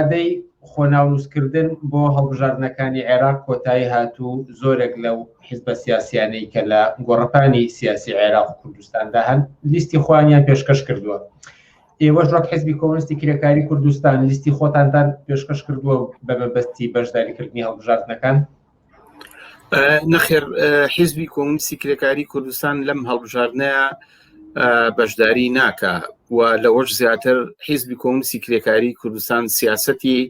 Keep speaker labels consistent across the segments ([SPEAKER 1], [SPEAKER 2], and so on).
[SPEAKER 1] ئامادەی خۆناونووسکردن بۆ هەڵبژاردنەکانی عێراق کۆتایی هاتوو زۆرێک لەو حیزبە سیاسیانەی کە لە گۆڕەپانی سیاسی عێراق و کوردستاندا هەن لیستی خۆیان پێشکەش کردووە. ئێوەش وەک حیزبی کۆمونیستی کرێکاری کوردستان لیستی خۆتانتان پێشکەش کردووە بە مەبەستی بەشداریکردنی هەڵبژاردنەکان؟
[SPEAKER 2] نەخێر، حیزبی کۆمونیستی کرێکاری کوردستان لەم هەڵبژاردنەیە بەشداری ناکە و لەوەش زیاتر حیزبی کۆمونیستی کرێکاری کوردستان سیاسەتی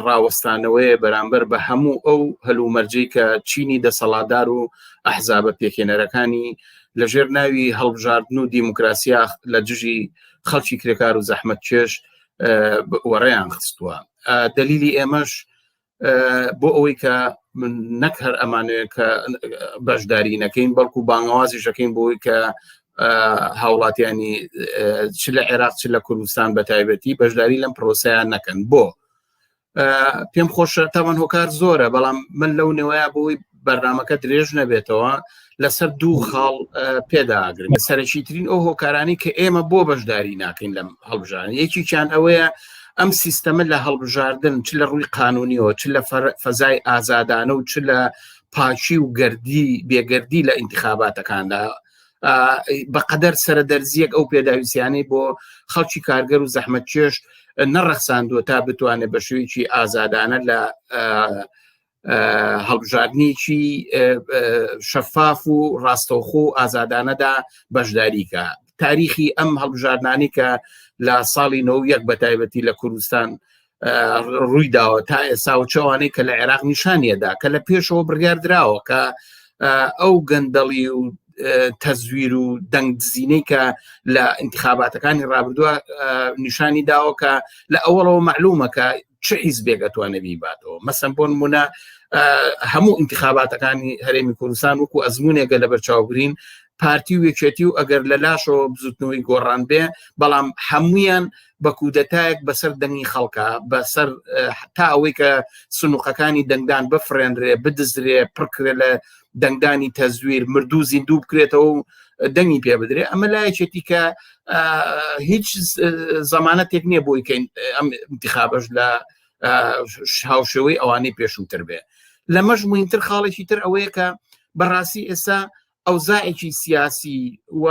[SPEAKER 2] ڕاوەستانەوەی بەرامبەر بە هەموو ئەو هەلومەرجەی کە چینی دەسەڵاتدار و ئەحزابە پێکێنەرەکانی لەژێر ناوی هەڵبژاردن و دیموکراسیا لە دژی خەڵکی کرێکار و زەحمەتکێش وەڕێیان خستووە. دلیلی ئێمەش بۆ ئەوەی کە نەک هەر ئەمانەیە کە بەشداری نەکەین بەڵکو بانگەوازی شەکەین بۆی کە هاوڵاتیانی چ لە عێراق چ لە کوردستان بە تایبەتی بەشداری لەم پرۆسەیان نەکەن. بۆ پێم خۆشە تاوان هۆکار زۆرە، بەڵام من لەو نێوەیە بۆی بەرنامەکە درێژ نەبێتەوە لەسەر دوو خاڵ پێداگرم. سەرەکی ترین ئەو هۆکارانی کە ئێمە بۆ بەشداری ناکەین لەم هەڵبژاردن، یەکییان ئەوەیە ئەم سیستەمە لە هەڵبژاردن چ لە ڕووی قانونیەوە چ لە فەزای ئازادانە و چ لە پاچی و بێگەردی لە ئینتیخاباتەکاندا بەقەدەر سەرەدەرزیەک ئەو پێداویستیانەی بۆ خەڵکی کارگەر و زەحمەتکێش نەڕەخساندووە تا بتوانێت بە شێوەیەکی ئازادانە لە هەڵبژاردنێکی شەفاف و ڕاستەوخۆ و ئازادانەدا بەشداریکە. تاریخی ئەم هەڵبژاردنانی کە لە ساڵی 91 بە تایبەتی لە کوردستان ڕووی داوە تا ئێستا و چاوانەی کە لە عێراق نیشانیەدا کە لە پێشەوە بڕیاردراوە کە ئەو گەندەڵی و تەزویر و دەنگدزینەی کە لە ئینتیخاباتەکانی ڕابردووە نیشانی داوە کە لە ئەوڵەوە معلومە کە چه حیزبێک ئەتوانێت بیباتەوە. مەسەن بۆ نمونە هەموو ئینتیخاباتەکانی هەرێمی کوردستان وەکو ئەزمونێکە لە بەرچاوگرین پارتی و یەکێتی و ئەگەر لە لاشەوە بزوتنەوەی گۆڕان بێ، بەڵام هەمویان بە کودەتایەک بەسەر دەنگی خەڵکە بەسەر تا ئەوەی کە سنووقەکانی دەنگدان بفرێنرێ بدزرێ پڕکرێ لە دەنگدانی تەزویر مردوو زیندوو بکرێتەوە و دەنگی پێ بدرێ. ئەمە لایەکێتی کە هیچ زەمانەتێک نییە بۆی کە ئەم انتخابەش لە هاوشێوەی ئەوانەی پێشووتر بێ. لەمەش مهمتر خاڵێکی تر ئەوەیە کە بەڕاستی ئێستا ئەوزاعێکی سیاسی و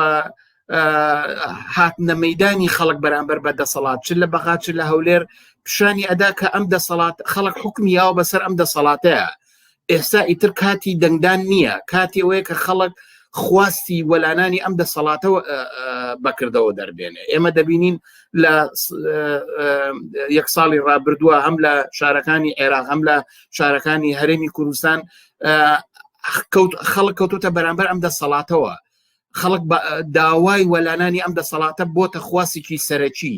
[SPEAKER 2] هاتنە مەیدانی خەڵک بەرامبەر بە دەسەڵات چ لە بەغا چ لە هەولێر پیشانی ئەدا کە ئەم دەسەڵات خەڵک حکمیاوە بەسەر ئەم دەسەڵاتەیە. ئێستا ئیتر کاتی دەنگدان نییە، کاتی ئەوەیە کە خەڵک خواستی وەلانانی ئەم دەسەڵاتەوە بەکردەوە دەربێنێ. ئێمە دەبینین لە یەک ساڵی ڕابردووە هەم لە شارەکانی عێراق هەم لە شارەکانی هەرێمی کوردستان خەڵک کەوتوتە بەرامبەر ئەم دەسەڵاتەوە. خەڵک داوای وەلانانی ئەم دەسەڵاتە بۆتە خواسێکی سەرەکی،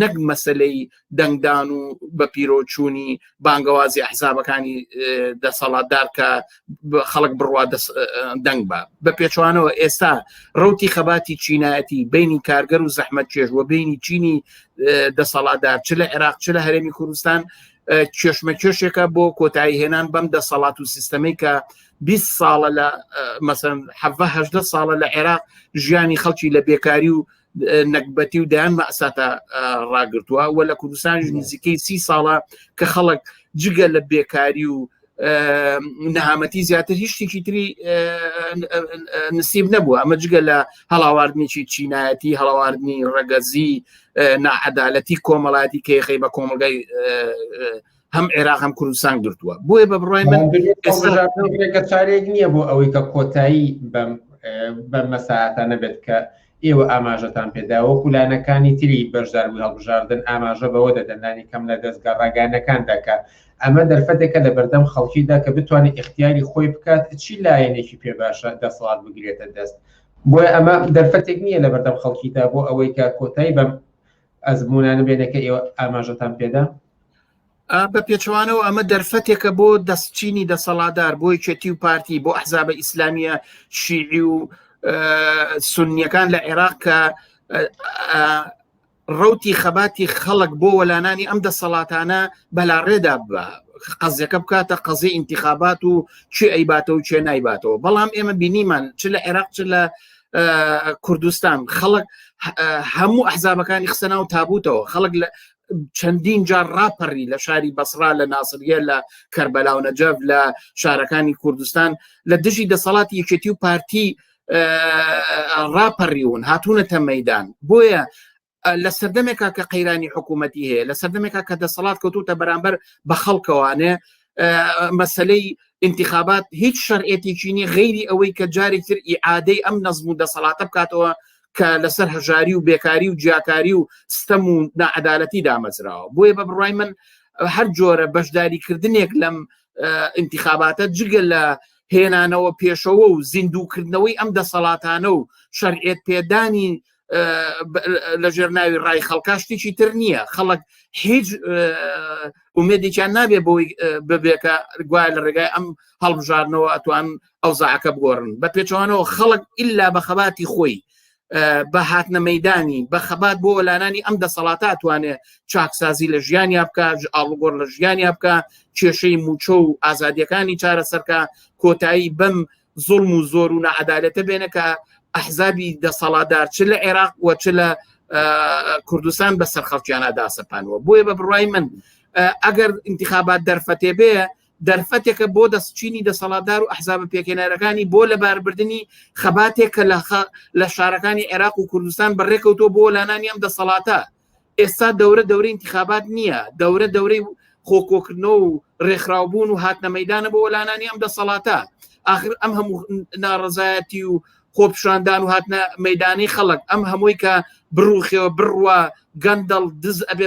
[SPEAKER 2] نەک مەسلەی دەنگدان و بە پیرۆچوونی بانگەوازی ئەحزابەکانی دەسەڵاتدار کە خەڵک بڕوا دەنگ بە پێچوانەوە. ئێستا ڕوتی خەباتی چینایەتی بینی کارگەر و زەحمەتکێش و بینی چینی دەسەڵاتدار چ لە عێراق چ لە هەرێمی کوردستان کێشمەکێشێکە بۆ کۆتایی هێنان بەم دەسەڵات و سیستەمەی کە 20 ساڵە لە مەسەن 18 ساڵە لە عێراق ژیانی خەڵکی لە بێکاری و نەکبەتی و دایان مەئساتە ڕاگرتووە و لە کوردستان نزیکەی 30 ساڵە کە خەڵک جگە لە بێکاری و نەهامەتی زیاتر هیچ شتێکی تری نسیب نەبووە. ئەمە جگە لە هەڵاواردنێکی چینایەتی هەڵاواردنی ڕەگەزی نائەدالەتی کۆمەڵایەتی کەیخەی بە کۆمەلگای هەم عێراق هەم کوردستان گرتووە. بۆیە بە بڕای من
[SPEAKER 1] چارێک نییە بۆ ئەوەی کە کۆتایی بەم مەساعاتانە بێت کە ئێوە ئاماژەتان پێداوە کولانەکانی تری بەشداربووی هەڵبژاردن ئاماژە بەوە دەدەنانی کەم لە دەستگا ڕاگەیەنەکاندا کە ئەمە دەرفەتێکە لە بەردەم خەڵکیدا کە بتوانێت اختیاری خۆی بکات چی لایەنێکی پێ باشە دەسەڵات بگرێتە دەست. بۆیە ئەمە دەرفەتێک نییە لە بەردەم خەڵکیدا بۆ ئەوەی کە کۆتایی بەم ئەزمونانە بێنێکە ئێوە ئاماژەتان پێدا.
[SPEAKER 2] بە پێچوانەوە ئەمە دەرفەتێکە بۆ دەستچینی دەسەڵاتدار بۆ یەکێتی و پارتی بۆ ئەحزابە ئیسلامیە شیعی و سونیەکان لە عێراق کە ڕوتی خەباتی خەڵک بۆ وەلانانی ئەم دەسەڵاتانە بەلاڕێدا بە قەزیەکە بکاتە قەزی ئینتیخابات و چێ ئەیباتەوە و چێ نایباتەوە. بەڵام ئێمە بینیمان چ لە عێراق چ لە کوردستان خەڵک هەموو ئەحزابەکانی خستە ناو تابوتەوە. خەڵک چەندین جار ڕاپەڕی لە شاری بەسرا لە ناسریە لە کەربەلا و نەجەف لە شارەکانی کوردستان لە دژی دەسەڵاتی یەکێتی و پارتی ڕاپەڕیون هاتوونەتە مەیدان. بۆیە لە سەردەمێکا کە قەیرانی حکوومەتی هەیە، لە سەردەمێکا کە دەسەڵات کەوتوتە بەرامبەر بە خەڵکەوانێ، مەسەلەی انتخابات هیچ شەرعێتێکی نیە غەیری ئەوەی کە جارێکتر ئیعادەی ئەم نەزم و دەسەڵاتە بکاتەوە کە لەسەر هەژاری و بێکاری و جیاکاری و ستەم و نەعەدالەتی دامەزراوە. بۆیە بە بڕای من هەر جۆرە بەشداریکردنێک لەم انتخاباتە جگە لە هێنانەوە پێشەوە و زیندووکردنەوەی ئەم دەسەڵاتانە و شەرعێت پێدانی لە ژێرناوی ڕای خەڵکا شتێکی تر نییە. خەڵک هیچ ئومێدێکیان نابێ بۆی ببێکە گوایە لە ڕێگای ئەم هەڵبژاردنەوە ئەتوان ئەوزاعەکە بگۆڕن. بە پێچەوانەوە خەڵک ئللا بە خەباتی خۆی بە هاتنە مەیدانی بە خەبات بۆ وەلانانی ئەم دەسەڵاتە ئەتوانێت چاکسازی لە ژیانی بکە، ئاڵوگۆڕ لە ژیانی بکە، کێشەی موچە و ئازادیەکانی چارەسەرکە، کۆتایی بەم زوڵم و زۆر و نەعەدالەتە بێنە کە ئەحزابی دەسەڵاتدار چ لە عێراق و چ لە کوردستان بەسەر خەڵکیانە داسەپانەوە. بۆیە بە بڕای من ئەگەر انتخابات دەرفەتێ بێ، دەرفەتێکە بۆ دەستچینی دەسەڵاتدار و ئەحزابە پێکێنەرەکانی بۆ لەباربردننی خەباتێکە لە شارەکانی عێراق و کوردستان بەڕێکەوتۆ بۆ لانانی ئەم دەسەڵاتە. ئێستا دەورەی انتخابات نییە، دەورەی خۆکۆکردنەوە و ڕێکخراوبوون و هاتنە مەیدانە بۆ لانانی ئەم دەسەڵاتە. ئاخر ئەم هەموو ناڕەزایەتی و خۆپشاندان و هاتنە مەیدانی خەڵک، ئەم هەمووی کە بڕوخێەوە بڕوە گەندەڵ دز ئەبێ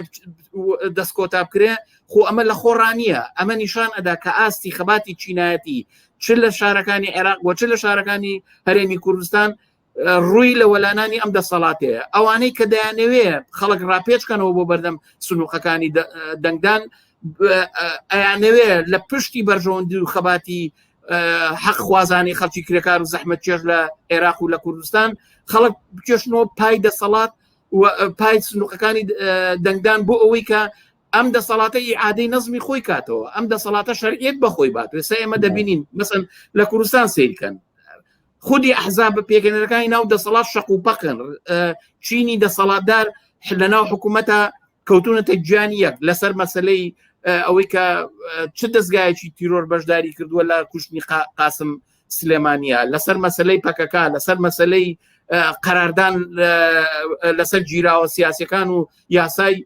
[SPEAKER 2] دەستکۆتا بکرێ، خۆ ئەمە لە خۆڕانیە. ئەمە نیشان ئەدا کە ئاستی خەباتی چینایەتی چ لە شارەکانی عێراق و چ لە شارەکانی هەرێمی کوردستان ڕووی لە وەلانانی ئەم دەسەڵاتەیە. ئەوانەی کە دەیانەوێ خەڵک ڕاپێچکەنەوە بۆ بەردەم سنووقەکانی دەنگدان، ئەیانەوێ لە پشتی بەرژەوەندی و خەباتی حەق خوازانی خەڵکی کرێکار و زەحمەت چێژ لە عێراق و لە کوردستان خەڵک بکێشنەوە پای دەسەڵات و پای سنووقەکانی دەنگدان بۆ ئەوەی کە ئەم دەسەڵاتە ئیعادەی نەزمی خۆی کاتەوە، ئەم دەسەڵاتە شەرعێت بەخۆی بات. ئێستا ئێمە دەبینین مەسەن لە کوردستان سیرکەن خودی ئەحزاب پێکێنەرەکانی ناو دەسەڵات شەق و پەقن، چینی دەسەڵاتدار لەناو حکوومەتە کەوتونەتە گیانی یەک لەسەر مەسەلەی ئەوەی کە چ دەستگایەکی تیرۆر بەشداری کردووە لە کوشتنی قاسم سلێمانیە، لەسەر مەسەلەی پەکەکە، لەسەر مەسەلەی قەراردان لەسەر گیراوە سیاسەکان و یاسای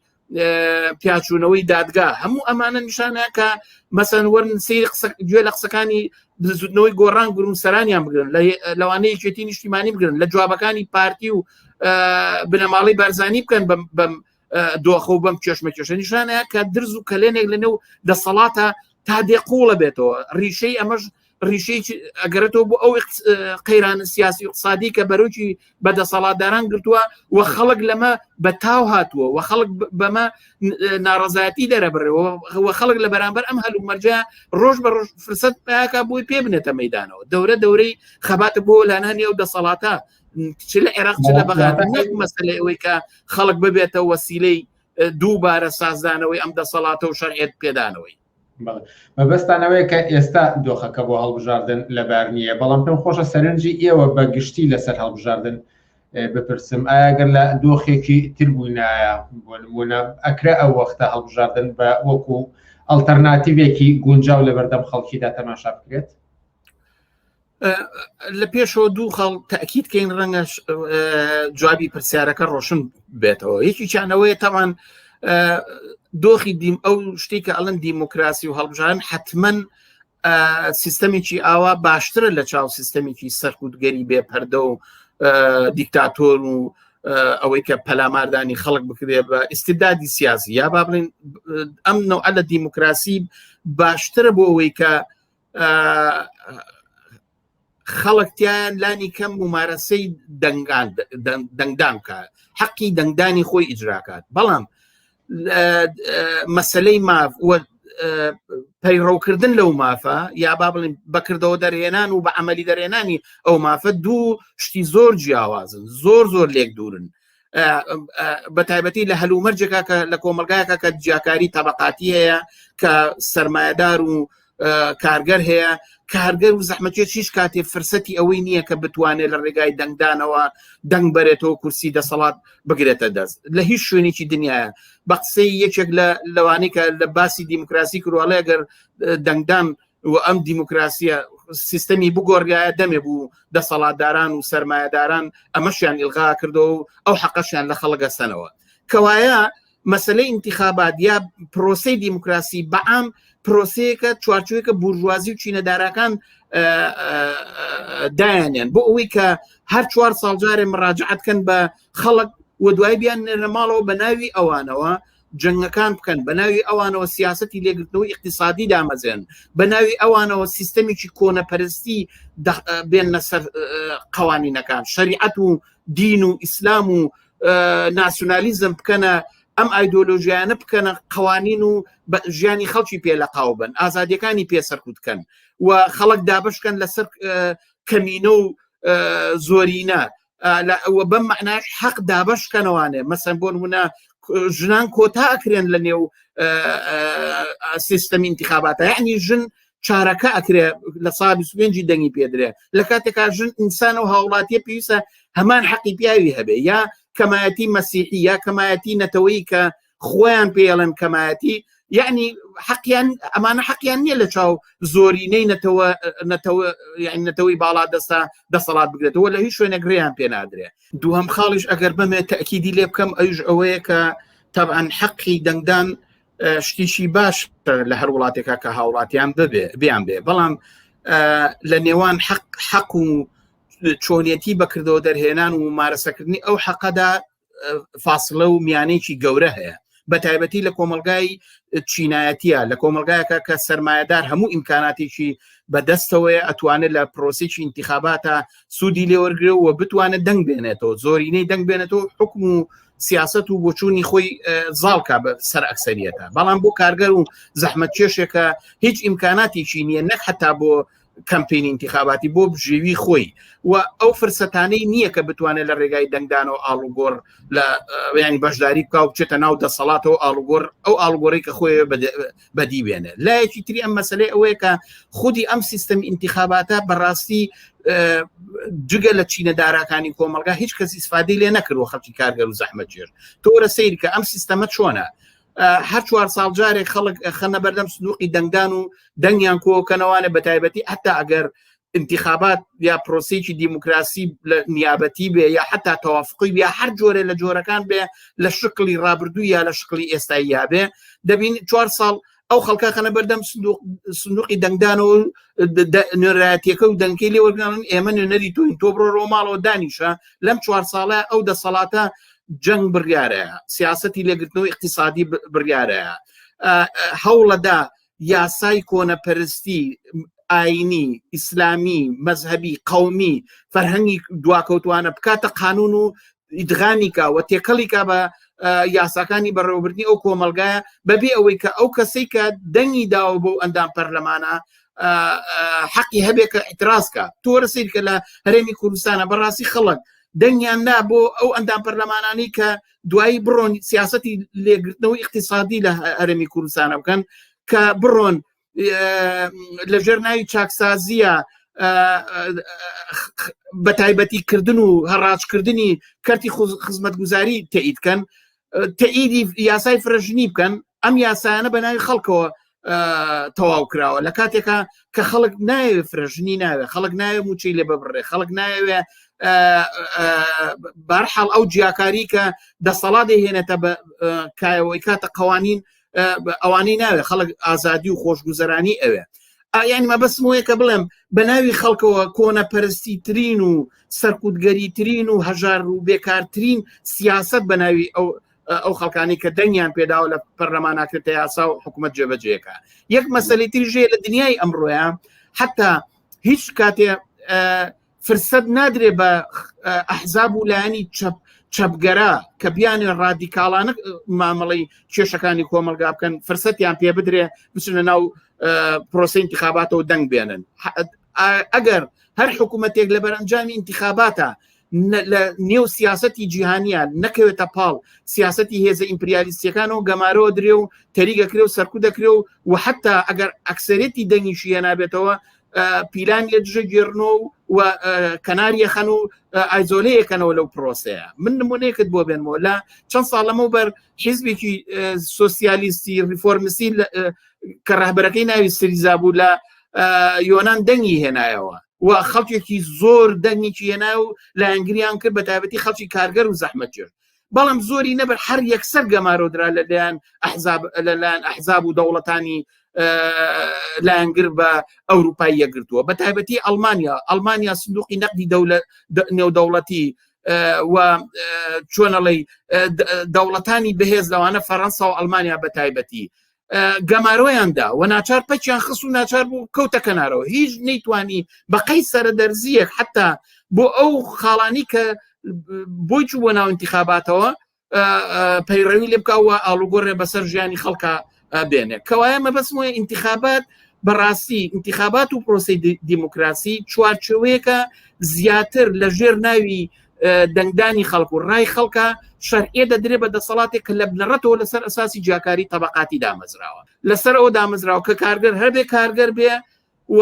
[SPEAKER 2] پیاچوونەوەی دادگا. هەموو ئەمانە نیشانە کە مەسەن وەرن سەیری گوێ لە قسەکانی زودنەوەی گۆڕان گروم سەرانیان بگرن، لەوانەیە یەکێتی نیشتیمانی بگرن، لە جوابەکانی پارتی و بنەماڵی بارزانی بکەن بەم دۆخە و بەم کێشمەکێشە. نیشانەیە کە درز و کەلێنێک لەنێو دەسەڵاتە تا دێقوڵە بێتەوە. ڕیشەی ئەمەش ڕیشەی ئەگەرێتەوە بۆ ئەو قەیرانە سیاسی و اقتصادی کە بەرەوکی بەدەسەڵاتداران گرتووە و خەڵک لەمە بە تاو هاتووە و خەڵک بەمە ناڕەزایەتی دەرەبڕێەوە و خەڵک لە بەرامبەر ئەم هەلومەرجە ڕۆژ بە ڕۆژ فرسەت پیاکە بۆی پێ بنێتە مەیدانەوە. دەورەی خەباتە بۆ لانانی ئەو دەسەڵاتە چ لە عێراق چ لە بەغداد، نەک مەسەلەی ئەوەی کە خەڵک ببێتە وەسیلەی دووبارە سازدانەوەی ئەم دەسەڵاتە و شەرعێت پێدانەوەی.
[SPEAKER 1] مەبەستانەوەی کە ئێستا دۆخەکە بۆ هەڵبژاردن لەبار نییە، بەڵام پێم خۆشە سەرنجی ئێوە بە گشتی لەسەر هەڵبژاردن بپرسم. ئاگەر لە دۆخێکی تر بووینایە بۆ نمونە ئەکرا ئەو وەختە هەڵبژاردن بە وەکو ئەڵتەرناتیڤێکی گونجاو لە بەردەم خەڵکیدا تەماشا بکرێت؟
[SPEAKER 2] لە پێشەوە دوو خەڵ تاکیدکەین ڕەنگە جوابی پرسیارەکە ڕۆشن بێتەوە. یەکی چانەوەی تەمان دۆخی ئەو شتێکە ئەڵەن دیموکراسی و هەڵبژاردن حتمەن سیستەمێکی ئاوا باشترە لە چاو سیستەمێکی سەرکوتگەری بێپەردە و دیکتاتۆر و ئەوەی کە پەلاماردانی خەڵک بکرێ بە ئیستیبدادی سیاسی، یا با بڵێن ئەم نەوعە لە دیموکراسی باشترە بۆ ئەوەی کە خەڵکتیان لانی کەم ممارەسەی دەنگدان کە حەقی دەنگدانی خۆی ئیجراکات. بەڵام مەسلەی ماف پەیڕەوکردن لەو مافە یا با بڵێن بەکردەوە دەرهێنان و بە عەمەلی دەرهێنانی ئەو مافە دوو شتی زۆر جیاوازن، زۆر لێک دوورن. بە تایبەتی لە هەلومەرجێکا کە لە کۆمەلگایەکە کە جیاکاری تەبەقاتی هەیە کە سەرمایەدار و کارگەر هەیە کارگەر و زەحمەتکێشیش کاتێ فرسەتی ئەوەی نییە کە بتوانێت لە ڕێگای دەنگدانەوە دەنگ بەرێتەوە کورسی دەسەڵات بگرێتە دەست لە هیچ شوێنێکی دنیاە بە قسەی یەکێک لەوانەی کە لە باسی دیموکراسی کردووەڵێ ئەگەر دەنگدان و ئەم دیموکراسیە سیستەمی بگۆڕایە دەمێ بوو دەسەڵاتداران و سەرمایهداران ئەمەشیان ئیلغا کردەوە و ئەو حەقەشیان لە خەڵک گەستنەوە کەوایە مەسلەی انتخابات یا پرۆسەی دیموکراسی بەعام پرۆسەیەکە چوارچووەیەکە بورژوازی و چینەدارەکان دایانێن بۆ ئەوەی کە هەر 4 ساڵ جارێ مراجعەتکەن بە خەڵک و دوای بیان نێرە ماڵەوە بە ناوی ئەوانەوە جنگەکان بکەن بە ناوی ئەوانەوە سیاسەتی لێگرتنەوەی اقتصادی دامەزێن بە ناوی ئەوانەوە سیستەمێکی کۆنەپەرستی بێنە سەر قوانینەکان شەریعەت و دین و ئیسلام و ناسیۆنالیزم بکەنە ئەم ئایدۆلۆژیانە بکەنە قوانین و ژیانی خەڵکی پێ لە قاو بن ئازادیەکانی پێسەرکوتکەن و خەڵک دابشکەن لەسەر کەمینە و زۆرینە بەم معناش حەق دابشکەنەوانێ مەسەن بۆ نمونە ژنان کۆتا ئەکرێن لە نێو سیستەمی انتخاباتە یعنی ژن چارەکە ئەکرێ لە ساڵ 25 دەنگی پێدرێ لە کاتێکا ژن ئینسان و هاوڵاتیە پێویستە هەمان حەقی پیاوی هەبێ یا کەمایەتی مەسیحی یا کەمایەتی نەتەوەی کە خۆیان پێڵێن کەمایەتی یعنی حەقیان ئەمانە حەقیان نییە لە چاو زۆرینەی نەتەوەی باڵا دەسەڵات بگرێتەوە لە هیچ شوێنێک ڕێیان پێ نادرێ دووهەم خاڵیش ئەگەر بمێ تەئکیدی لێ بکەم ئەوش ئەوەیە کە تەبعاً حەقی دەنگدان شتیشی باش لە هەر وڵاتێکا کە هاوڵاتیان بیان بێ بەڵام لە نێوان حەق و چۆنیەتی بەکردەوە دەرهێنان و مارەسەکردنی ئەو حەقەدا فاصلە و میانەیەکی گەورە هەیە بە تایبەتی لە کۆمەلگای چینایەتیە لە کۆمەلگایەکە کە سەرمایهدار هەموو ئیمکاناتێکی بەدەستەوەیە ئەتوانێت لە پرۆسێکی انتخاباتە سوودی لێوەرگرێ و بتوانێت دەنگ بێنێتەوە زۆرینەی دەنگ بێنێتەوە حکم و سیاست و بۆچوونی خۆی زاڵکە سەر ئەکسەریەتە بەڵام بۆ کارگەر و زەحمەتکێشێکە هیچ ئیمکاناتێکی نییە نەک حتا بۆ کەمپینی انتخاباتی بۆ بژێوی خۆی و ئەو فرسەتانەی نییە کە بتوانێت لە ڕێگای دەنگدانەوە ئاڵوگۆڕ لە ینی بەشداری بکە و بچێتە ناو دەسەڵاتەوە ئاڵوگۆڕ ئەو ئاڵگۆڕی کە خۆی بەدی بێنێ لایەکی تری ئەم مەسلەی ئەوەیە کە خودی ئەم سیستەمی انتخاباتە بەڕاستی جگە لە چینەدارەکانی کۆمەلگا هیچ کەس ئیسفادەی لێ نەکردوە خەڵکی کارگەر و زەحمەتگێر تۆرە سەیر کە ئەم سیستەمە چۆنە هەر 4 ساڵ جارێک خەڵک خەنە بەردەم سندوقی دەنگدان و دەنگیان کۆکەنەوانە بە تایبەتی حتا ئەگەر انتخابات یا پرۆسێکی دیموکراسی نیابەتی بێ یا حتا تەوافقی بێ هەر جۆرە لە جۆرەکان بێ لە شکلی ڕابردوو یا لە شکلی ئێستایی بێ دەبین 4 ساڵ ئەو خەڵکە خەنە بەردەم سندوقی دەنگدانەوە نوێڕایەتیەکە و دەنگی لێوەرگان ئێمە نوێنەری تۆین تۆ بڕۆ ڕۆماڵەوە دانیشە لەم 4 ساڵە ئەو دەسەڵاتە جەنگ بڕیارەیە سیاسەتی لێگرتنەوەی اقتصادی بڕیارەیە هەوڵەدا یاسای کۆنەپەرستی ئاینی ئیسلامی مەزهبی قەومی فەرهەنگی دواکەوتوانە بکاتە قانون و ئیدغامیکا و تێکەڵیکا بە یاساکانی بەڕێوەبردنی ئەو کۆمەلگایە بەبێ ئەوەی کە ئەو کەسەی کە دەنگی داوە بۆ ئەندام پەرلەمانە حەقی هەبێ کە ئیترازکە تۆرە سیر کە لە هەرێمی کوردستانە بەڕاستی خەڵک دەنگیان نا بۆ ئەو ئەندام پەرلەمانانی کە دوایی بڕۆن سیاسەتی لێگرتنەوەی اقتصادی لە هەرێمی کوردستانە بکەن کە بڕۆن لە ژێرناوی چاکسازیە بە تایبەتیکردن و هەڕاجکردنی کەرتی خزمەتگوزاری تەئیدکەن تەئیدی یاسای فرەژنی بکەن ئەم یاسایانە بە ناوی خەڵکەوە تەواو کراوە لە کاتێکە کە خەڵک ناوێ فرەژنی ناوێ خەڵک ناوێ موچەی لێ ببڕێ خەڵک ناوێ بەرحاڵ ئەو جیاکاری کە دەسەڵات دەهێنێتە بە کایەوەی کاتە قوانین ئەوانەی ناوێ خەڵک ئازادی و خۆشگوزەرانی ئەوێ یعنی مەبەستم وەیە کە بڵێم بە ناوی خەڵکەوە کۆنەپەرستی ترین و سەرکوتگەری ترین و هەژار و بێکارترین سیاست بە ناوی ئەو خەڵکانی کە دەنگیان پێداوە لە پەرلەماناکرێتە یاسا و حکوومەت جێبەجێیەکە یەک مەسەلەی تریژەیە لە دنیای ئەمڕۆیە حتا هیچ کاتێ فرسەت نادرێ بە ئەحزاب و لایەنی چەپگەرە کە بیانێ ڕادیکاڵانە مامەڵی کێشەکانی کۆمەلگا بکەن فرسەتیان پێ بدرێ بچنە ناو پرۆسەی انتخاباتەوە دەنگ بێنن ئەگەر هەر حکوومەتێک لە بەرئەنجامی انتخاباتە لە نێو سیاسەتی جیهانیان نەکەوێتە پاڵ سیاسەتی هێزە ئیمپریالیستیەکانەوە گەمارەوە درێ و تەریگەکرێ و سەرکو دەکرێ و حتا ئەگەر ئەکسەرێتی دەنگیشی هێنابێتەوە پیلان لە دژە گێڕنەوە و کەناریە خەن و ئایزۆلەیەکەنەوە لەو پرۆسەیە. من نمونەیەکت بۆ بێنمەوە لە چەند ساڵ لەمەوبەر حیزبێکی سۆسیالیستی ریفۆرمسی کە ڕاهبەرەکەی ناوی سریزا بوو لە یۆنان دەنگی هێنایەوە و خەڵکێکی زۆر دەنگێکی هێنا و لە ئەنگریان کرد بە تایبەتی خەڵکی کارگەر و زەحمەتجێر، بەڵام زۆری نەبەر هەر یەکسەر گەمارۆدرا لەلایەن ئەحزاب و دەوڵەتانی لایەنگر بە ئەوروپای یەکگرتووە، بە تایبەتی ئەڵمانیا سندوقی نەقدی نێودەوڵەتی و چۆنەڵی دەوڵەتانی بەهێز لەوانە فەڕەنسا و ئەڵمانیا بە تایبەتی گەمارۆیاندا و ناچار پەچیان خست و ناچار بوو کەوتە کەنارەوە، هیچ نەیتوانی بەقەی سەرەدەرزیەک حتا بۆ ئەو خاڵانی کە بۆی چوو بۆ ناو انتخاباتەوە پەیڕەوی لێ بکەوە ئاڵوگۆڕێ بەسەر ژیانی خەڵکە بێنێ. کەوایە مەبەستمە انتخابات بەڕاستی انتخابات و پرۆسی دیموکراسی چوارچێوەیەکە زیاتر لە ژێر ناوی دەنگدانی خەڵک و ڕای خەڵکە شەرعیە دەدرێ بە دەسەڵاتێک کە لە بنەڕەتەوە لەسەر ئەساسی جیاکاری تەبەقاتی دامەزراوە، لەسەر ئەوە دامەزراوە کە کارگەر هەربێ کارگەر بێ و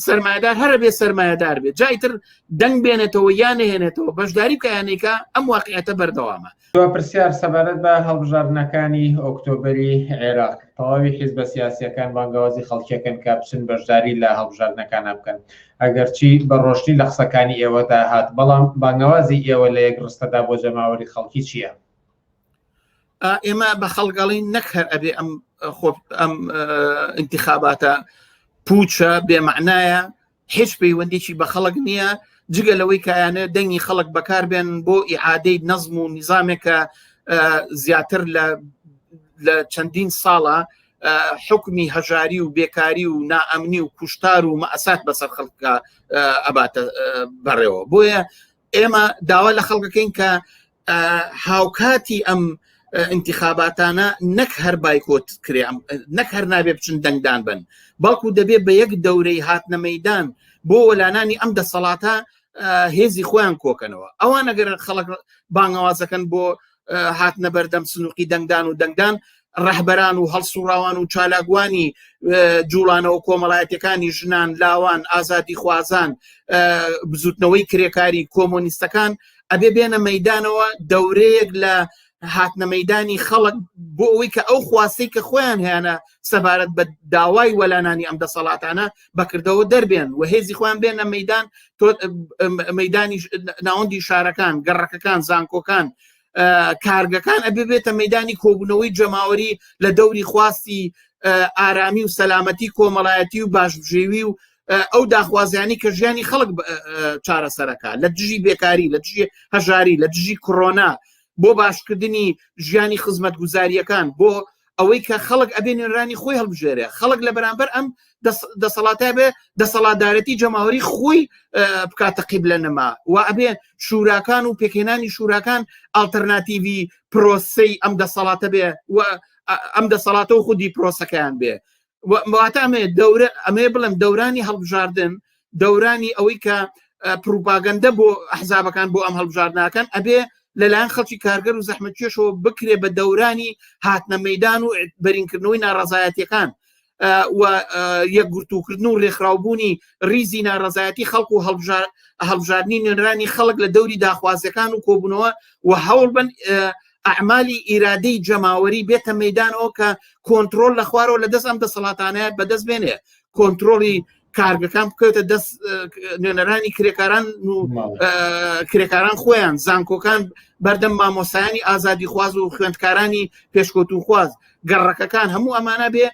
[SPEAKER 2] سەرمایه‌دار هەربێ سەرمایه‌دار بێت، جایتر دەنگ بێنێتەوە یان نەهێنێتەوە بەشداری بکەیانێکە ئەم واقعیەتە بەردەوامە.
[SPEAKER 1] پرسیار سەبارەت بە هەڵبژاردنەکانی ئۆکتۆبەری عێراق، تەواوی حیزبە سیاسیەکان بانگەوازی خەڵکیەکەن کە بچن بەشداری لە هەڵبژاردنەکانە بکەن، ئەگەرچی بە ڕۆشنی لە قسەکانی ئێوەدا هات، بەڵام بانگەوازی ئێوە لە یەک ڕستەدا بۆ جەماوەری خەڵکی چییە؟
[SPEAKER 2] ئێمە بە خەڵگەڵی نەک هەر ئەبێ ئەم انتخاباتە پوچە بێمەعنایە، هیچ پەیوەندێکی بە خەڵک نییە جگە لەوەی کایانە دەنگی خەڵک بەکاربێن بۆ ئیعادەی نەزم و نیزامێکە زیاتر لە چەندین ساڵە حکمی هەژاری و بێکاری و نائەمنی و کوشتار و مەئەسات بەسەر خەڵکە ئەباتە بەڕێوە. بۆیە ئێمە داوا لە خەڵکەکەین کە هاوکاتی ئەم انتخاباتانە نەک هەر بایکۆت کرێ، نەک هەر نابێ بچن دەنگدان بن، بەڵکو دەبێت بە یەک دەورەی هاتنە مەیدان بۆ وەلانانی ئەم دەسەڵاتە هێزی خۆیان کۆکەنەوە. ئەوان ئەگەر خەڵک بانگەوازەکەن بۆ هاتنە بەردەم سنووقی دەنگدان و دەنگدان، ڕەهبەران و هەڵسوڕاوان و چالاکوانی جوڵانەوە کۆمەڵایەتەکانی ژنان، لاوان، ئازادی خوازان، بزوتنەوەی کرێکاری کۆمۆنیستەکان ئەبێ بێنە مەیدانەوە دەورەیەک لە هاتنە مەیدانی خەڵک بۆ ئەوەی کە ئەو خواستەی کە خۆیان هیانە سەبارەت بە داوای وەلانانی ئەم دەسەڵاتانە بەکردەوە دەربێن و هێزی خۆیان بێنە مەیدان، مەیدانی ناوەندی شارەکان، گەڕەکەکان، زانکۆکان، کارگەکان ئەبێ بێتە مەیدانی کۆبوونەوەی جەماوەری لە دەوری خواستی ئارامی و سەلامەتی کۆمەڵایەتی و باشبژێوی و ئەو داخوازیانی کە ژیانی خەڵک چارەسەرەکە لە دژی بێکاری، لە دژی هەژاری، لە دژی کۆڕۆنا، بۆ باشکردنی ژیانی خزمەتگوزاریەکان، بۆ ئەوەی کە خەڵک ئەبێنێنرانی خۆی هەڵبژێرێ، خەڵک لە بەرامبەر ئەم دەسەڵاتە بێ دەسەڵاتدارەتی جەماوەری خۆی بکاتە قیبلە نەما و ئەبێ شوراکان و پێکهێنانی شوراکان ئالتەرناتیڤی پرۆسەی ئەم دەسەڵاتە بێ و ئەم دەسەڵاتە و خودی پرۆسەکەیان بێ. واتە ئەمێ بڵێم دەورانی هەڵبژاردن، دەورانی ئەوەی کە پروپاگەندە بۆ ئەحزابەکان بۆ ئەم هەڵبژاردنەکان ئەبێ لەلایەن خەڵکی کارگەر و زەحمەتکێشەوە بکرێ بە دەورانی هاتنە مەیدان و بەرینکردنەوەی ناڕەزایەتیەکان و یەکگرتووکردن و ڕێکخراوبوونی ریزی ناڕەزایەتی خەڵک و هەڵبژاردنی نوێنرانی خەڵک لە دەوری داخوازیەکان و کۆبوونەوە و هەوڵ بن ئەعمالی ئیرادەی جەماوەری بێتە مەیدانەوە کە کۆنترۆل لە خوارەوە لە دەست ئەم دەسەڵاتانەیە بەدەست بێنێ، کۆنترۆلی کارگەکان بکەوێتە دەست نوێنەرانی کرێکاران و کرێکاران خۆیان، زانکۆکان بەردەم مامۆسایانی ئازادی خواز و خوێندکارانی پێشکۆت و خواز، گەڕەکەکان، هەموو ئەمانە بێ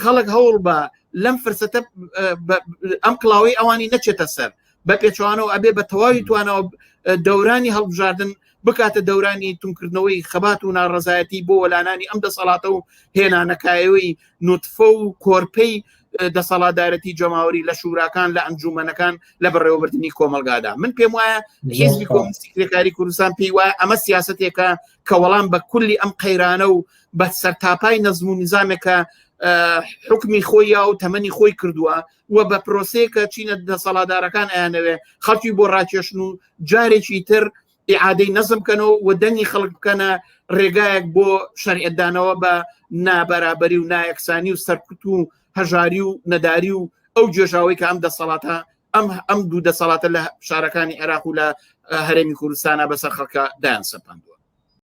[SPEAKER 2] خەڵک هەوڵ بە لەم فرسەتە ئەم کڵاوەی ئەوانی نەچێتە سەر بە پێچوانەوە ئەبێ بە تەواوی توانەوە دەورانی هەڵبژاردن بکاتە دەورانی تونکردنەوەی خەبات و ناڕەزایەتی بۆ وەلانانی ئەم دەسەڵاتە و هێنانەکایەوەی نوتفە و کۆرپەی دەسەڵاتدارەتی جەماوەری لە شوراکان، لە ئەنجومەنەکان، لە بەڕێوەبردننی کۆمەلگادا. من پێم وایە حیزبی کۆمونیستی کرێکاری کوردستان پێی وایە ئەمە سیاسەتێکە کە وەڵام بە کولی ئەم قەیرانە و بە سەرتاپای نەزم و نیزامێکە حکمی خۆی و تەمەنی خۆی کردووە و بە پرۆسەیەکە چینە دەسەڵاتدارەکان ئەیانەوێ خەڵکی بۆ ڕاکێشن و جارێکی تر ئیعادەی نەزم بکەنەوە و دەنگی خەڵک بکەنە ڕێگایەک بۆ شەریعەتدانەوە بە نابەرابەری و نایەکسانی و سەرکوت و هەژاری و نەداری و ئەو جێژاوەی کە ئەم دەسەڵاتە ئەم دوو دەسەڵاتە لە شارەکانی عێراق و لە هەرێمی کوردستانە بەسەر خەڵکە دایان سەپاندووە.